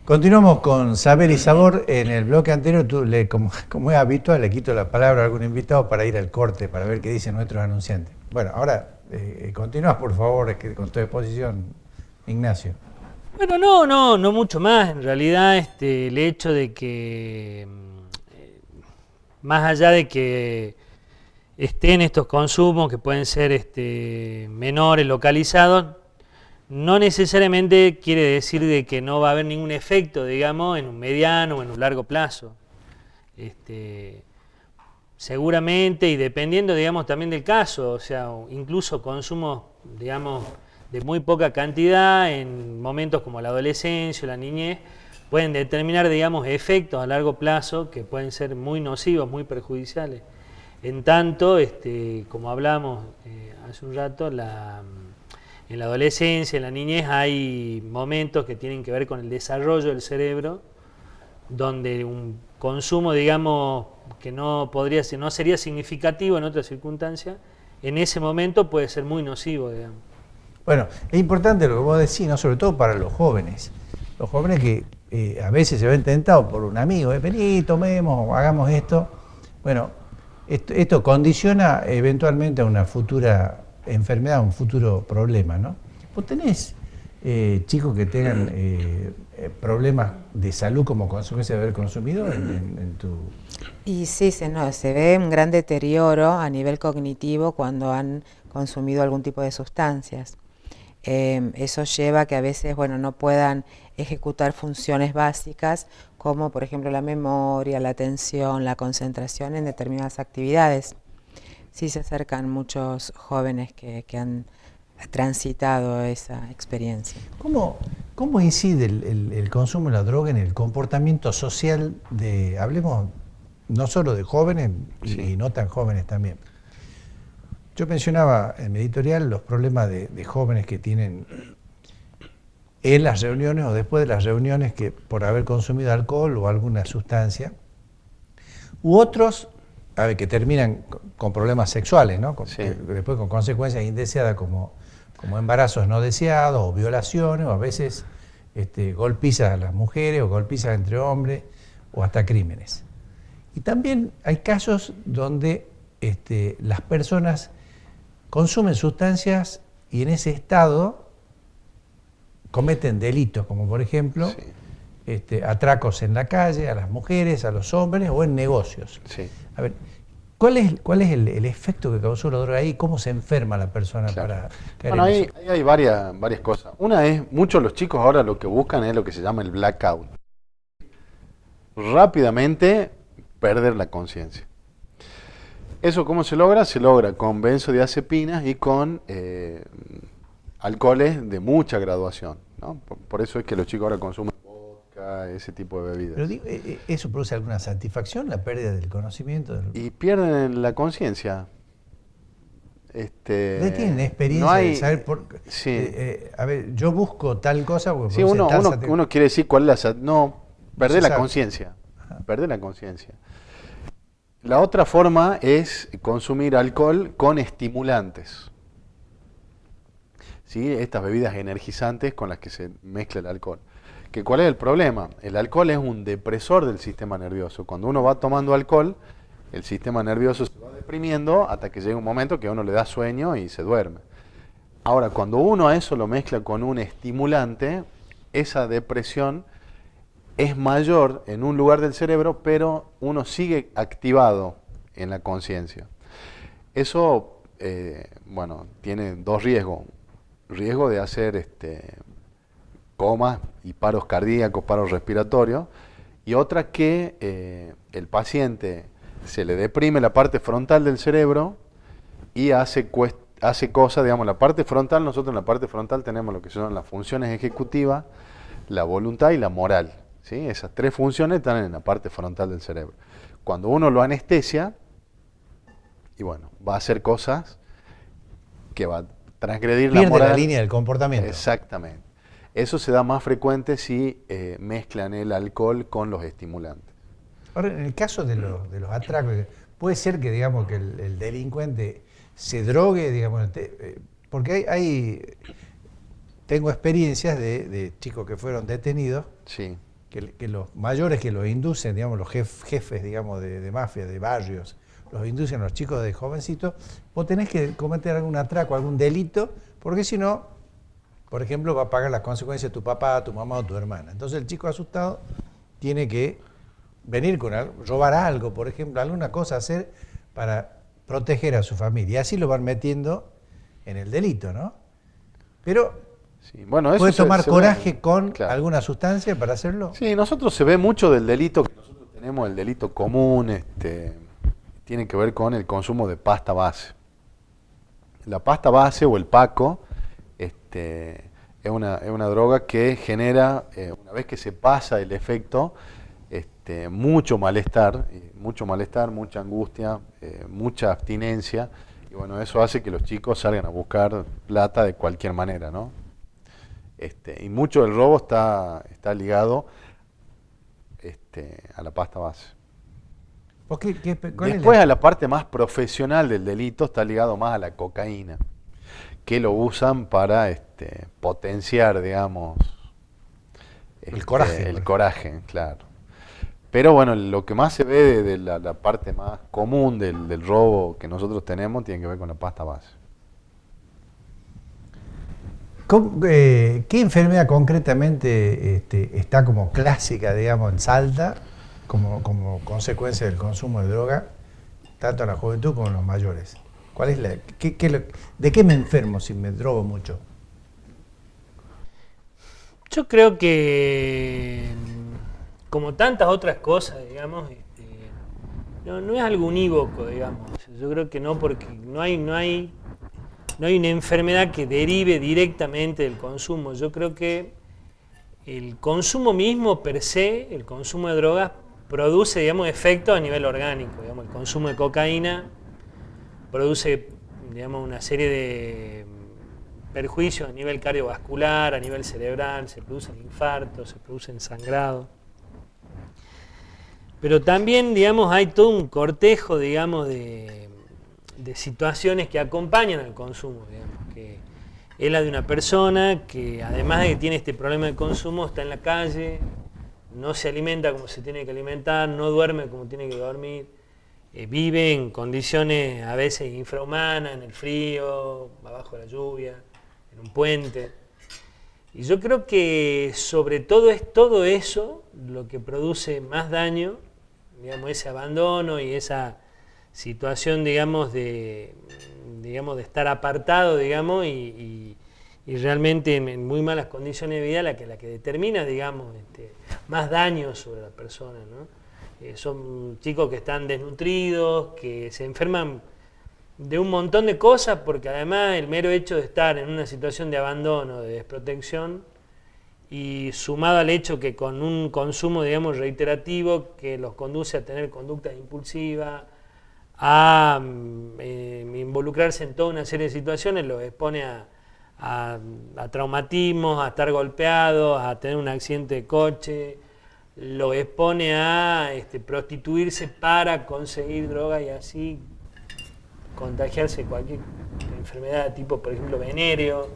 Continuamos con Saber y Sabor. En el bloque anterior, como es habitual, le quito la palabra a algún invitado para ir al corte, para ver qué dicen nuestros anunciantes. Bueno, ahora continúas, por favor, con tu exposición, Ignacio. Bueno, no mucho más. En realidad, el hecho de que, más allá de que estén estos consumos que pueden ser menores, localizados, no necesariamente quiere decir de que no va a haber ningún efecto, digamos, en un mediano o en un largo plazo. Seguramente, y dependiendo, digamos, también del caso, o sea, incluso consumos, digamos, de muy poca cantidad en momentos como la adolescencia o la niñez, pueden determinar, digamos, efectos a largo plazo que pueden ser muy nocivos, muy perjudiciales. En tanto, como hablamos hace un rato, en la adolescencia, en la niñez, hay momentos que tienen que ver con el desarrollo del cerebro, donde un consumo, digamos, que no sería significativo en otras circunstancias, en ese momento puede ser muy nocivo, digamos. Bueno, es importante lo que vos decís, ¿no? Sobre todo para los jóvenes. Los jóvenes que a veces se ven tentados por un amigo, vení, tomemos, hagamos esto. Bueno, esto condiciona eventualmente a una futura enfermedad, a un futuro problema, ¿no? ¿Vos tenés chicos que tengan problemas de salud como consecuencia de haber consumido en tu...? Y sí, se ve un gran deterioro a nivel cognitivo cuando han consumido algún tipo de sustancias. Eso lleva a que a veces, bueno, no puedan ejecutar funciones básicas como, por ejemplo, la memoria, la atención, la concentración en determinadas actividades. Sí se acercan muchos jóvenes que han transitado esa experiencia. ¿Cómo incide el consumo de la droga en el comportamiento social hablemos no solo de jóvenes y no tan jóvenes también? Yo mencionaba en mi editorial los problemas de jóvenes que tienen en las reuniones o después de las reuniones que por haber consumido alcohol o alguna sustancia, u otros que terminan con problemas sexuales, ¿no? Después con consecuencias indeseadas como embarazos no deseados o violaciones o a veces golpizas a las mujeres o golpizas entre hombres o hasta crímenes. Y también hay casos donde las personas consumen sustancias y en ese estado cometen delitos, como por ejemplo atracos en la calle, a las mujeres, a los hombres o en negocios. Sí. A ver, ¿cuál es el efecto que causó la droga ahí? ¿Cómo se enferma la persona para caer en eso? Ahí hay varias cosas. Una es, muchos de los chicos ahora lo que buscan es lo que se llama el blackout. Rápidamente perder la conciencia. ¿Eso cómo se logra? Se logra con benzodiazepinas y con alcoholes de mucha graduación, ¿no? Por eso es que los chicos ahora consumen vodka, ese tipo de bebidas. Pero digo, ¿eso produce alguna satisfacción, la pérdida del conocimiento? Y pierden la conciencia. ¿Ustedes tienen experiencia de saber por qué? Sí. A ver, yo busco tal cosa porque sí, uno quiere decir cuál es la... No, perder la conciencia. Perder la conciencia. La otra forma es consumir alcohol con estimulantes. ¿Sí? Estas bebidas energizantes con las que se mezcla el alcohol. ¿Cuál es el problema? El alcohol es un depresor del sistema nervioso. Cuando uno va tomando alcohol, el sistema nervioso se va deprimiendo hasta que llega un momento que a uno le da sueño y se duerme. Ahora, cuando uno a eso lo mezcla con un estimulante, esa depresión es mayor en un lugar del cerebro, pero uno sigue activado en la conciencia. Eso, tiene dos riesgos. Riesgo de hacer comas y paros cardíacos, paros respiratorios, y otra que el paciente se le deprime la parte frontal del cerebro y hace cosas, digamos, la parte frontal, nosotros en la parte frontal tenemos lo que son las funciones ejecutivas, la voluntad y la moral. ¿Sí? Esas tres funciones están en la parte frontal del cerebro. Cuando uno lo anestesia, y bueno, va a hacer cosas que va a transgredir la moral. Pierde la línea del comportamiento. Exactamente. Eso se da más frecuente si mezclan el alcohol con los estimulantes. Ahora, en el caso de los atracos, puede ser que, digamos, que el delincuente se drogue, digamos, porque tengo experiencias de chicos que fueron detenidos. Sí. que los mayores que los inducen, digamos, los jefes, digamos, de mafia, de barrios, los inducen a los chicos de jovencitos, vos tenés que cometer algún atraco, algún delito, porque si no, por ejemplo, va a pagar las consecuencias tu papá, tu mamá o tu hermana. Entonces el chico asustado tiene que venir con algo, robar algo, por ejemplo, alguna cosa hacer para proteger a su familia. Y así lo van metiendo en el delito, ¿no? Pero Sí, bueno, eso ¿puede tomar coraje ve, con claro. alguna sustancia para hacerlo? Sí, nosotros se ve mucho del delito que nosotros tenemos, el delito común, tiene que ver con el consumo de pasta base. La pasta base o el paco es una droga que genera, una vez que se pasa el efecto, mucho malestar, mucha angustia, mucha abstinencia, y bueno, eso hace que los chicos salgan a buscar plata de cualquier manera, ¿no? Y mucho del robo está ligado a la pasta base. Después a la parte más profesional del delito está ligado más a la cocaína, que lo usan para potenciar, digamos, el coraje. El coraje, claro. Pero bueno, lo que más se ve de la parte más común del robo que nosotros tenemos tiene que ver con la pasta base. ¿Qué enfermedad concretamente está como clásica, digamos, en Salta, como consecuencia del consumo de droga, tanto en la juventud como en los mayores? ¿Cuál es ¿de qué me enfermo si me drogo mucho? Yo creo que, como tantas otras cosas, digamos, no es algo unívoco, digamos. Yo creo que no, porque no hay una enfermedad que derive directamente del consumo. Yo creo que el consumo mismo per se, el consumo de drogas, produce, digamos, efectos a nivel orgánico. Digamos, el consumo de cocaína produce, digamos, una serie de perjuicios a nivel cardiovascular, a nivel cerebral, se producen infartos, se producen sangrados. Pero también, digamos, hay todo un cortejo, digamos, de situaciones que acompañan al consumo, digamos, que es la de una persona que, además de que tiene este problema de consumo, está en la calle, no se alimenta como se tiene que alimentar, no duerme como tiene que dormir, vive en condiciones a veces infrahumanas, en el frío, abajo de la lluvia, en un puente. Y yo creo que sobre todo es todo eso lo que produce más daño, digamos, ese abandono y esa situación, digamos, de estar apartado, digamos, y realmente en muy malas condiciones de vida la que determina, digamos, más daño sobre la persona, ¿no? Son chicos que están desnutridos, que se enferman de un montón de cosas, porque además el mero hecho de estar en una situación de abandono, de desprotección, y sumado al hecho que con un consumo, digamos, reiterativo, que los conduce a tener conductas impulsivas, a involucrarse en toda una serie de situaciones, los expone a traumatismos, a estar golpeados, a tener un accidente de coche, lo expone a prostituirse para conseguir droga y así contagiarse de cualquier enfermedad de tipo, por ejemplo, venéreo.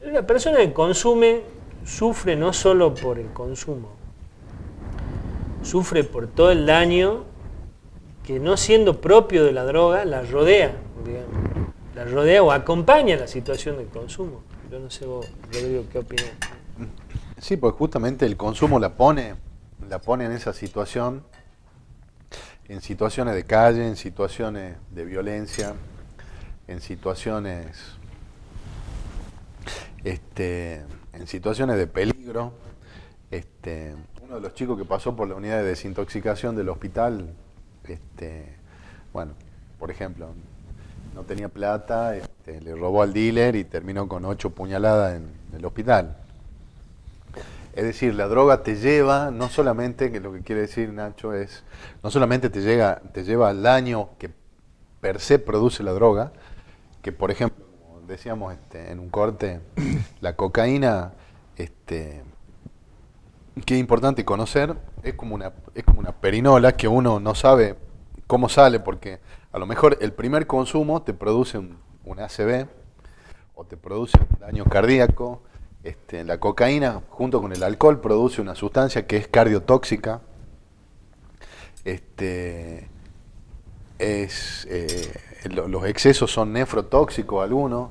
La persona que consume sufre no solo por el consumo, sufre por todo el daño que, no siendo propio de la droga, la rodea, digamos. La rodea o acompaña la situación del consumo. Yo no sé vos, Rodrigo, ¿qué opinás? Sí, pues justamente el consumo la pone en esa situación, en situaciones de calle, en situaciones de violencia, en situaciones de peligro. Uno de los chicos que pasó por la unidad de desintoxicación del hospital, bueno, por ejemplo, no tenía plata, le robó al dealer y terminó con 8 puñaladas en el hospital. Es decir, la droga te lleva, no solamente, que lo que quiere decir Nacho es, no solamente te lleva al daño que per se produce la droga, que por ejemplo, como decíamos en un corte, la cocaína, que es importante conocer, es como una perinola que uno no sabe cómo sale, porque a lo mejor el primer consumo te produce un ACV, o te produce un daño cardíaco, La cocaína, junto con el alcohol, produce una sustancia que es cardiotóxica. Los excesos son nefrotóxicos algunos.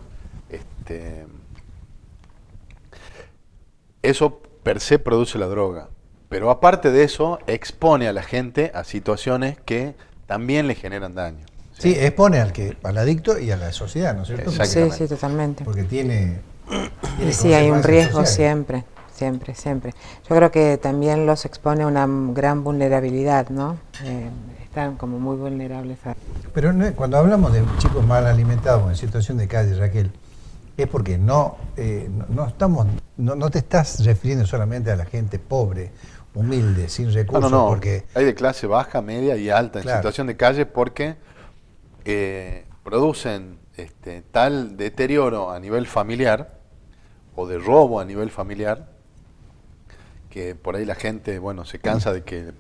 Eso per se produce la droga. Pero aparte de eso, expone a la gente a situaciones que también le generan daño. Sí, expone al adicto y a la sociedad, ¿no es cierto? Sí, sí, totalmente. Porque tiene Y sí, hay un consecuencias riesgo sociales. siempre. Yo creo que también los expone a una gran vulnerabilidad, ¿no? Están como muy vulnerables a... Pero cuando hablamos de chicos mal alimentados en situación de calle, Raquel, es porque no te estás refiriendo solamente a la gente pobre, humilde, sin recursos, No. porque Hay de clase baja, media y alta en Claro. situación de calle porque producen tal deterioro a nivel familiar o de robo a nivel familiar que por ahí la gente, bueno, se cansa de que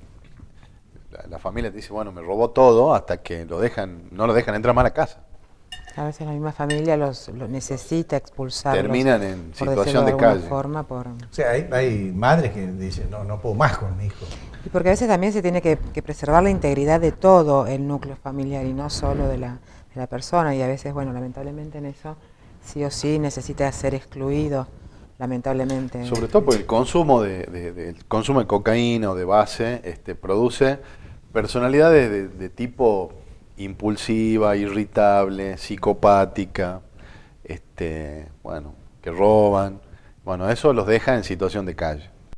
la familia te dice, bueno, me robó todo hasta que no lo dejan entrar más a la casa. A veces la misma familia los necesita expulsarlos. Terminan en por situación decirlo de alguna calle. forma, o sea, hay madres que dicen, no puedo más con mi hijo. Y porque a veces también se tiene que preservar la integridad de todo el núcleo familiar y no solo de la persona. Y a veces, bueno, lamentablemente en eso sí o sí necesita ser excluido, lamentablemente. Sobre todo porque el consumo el consumo de cocaína o de base produce personalidades de tipo impulsiva, irritable, psicopática, bueno, que roban. Bueno, eso los deja en situación de calle.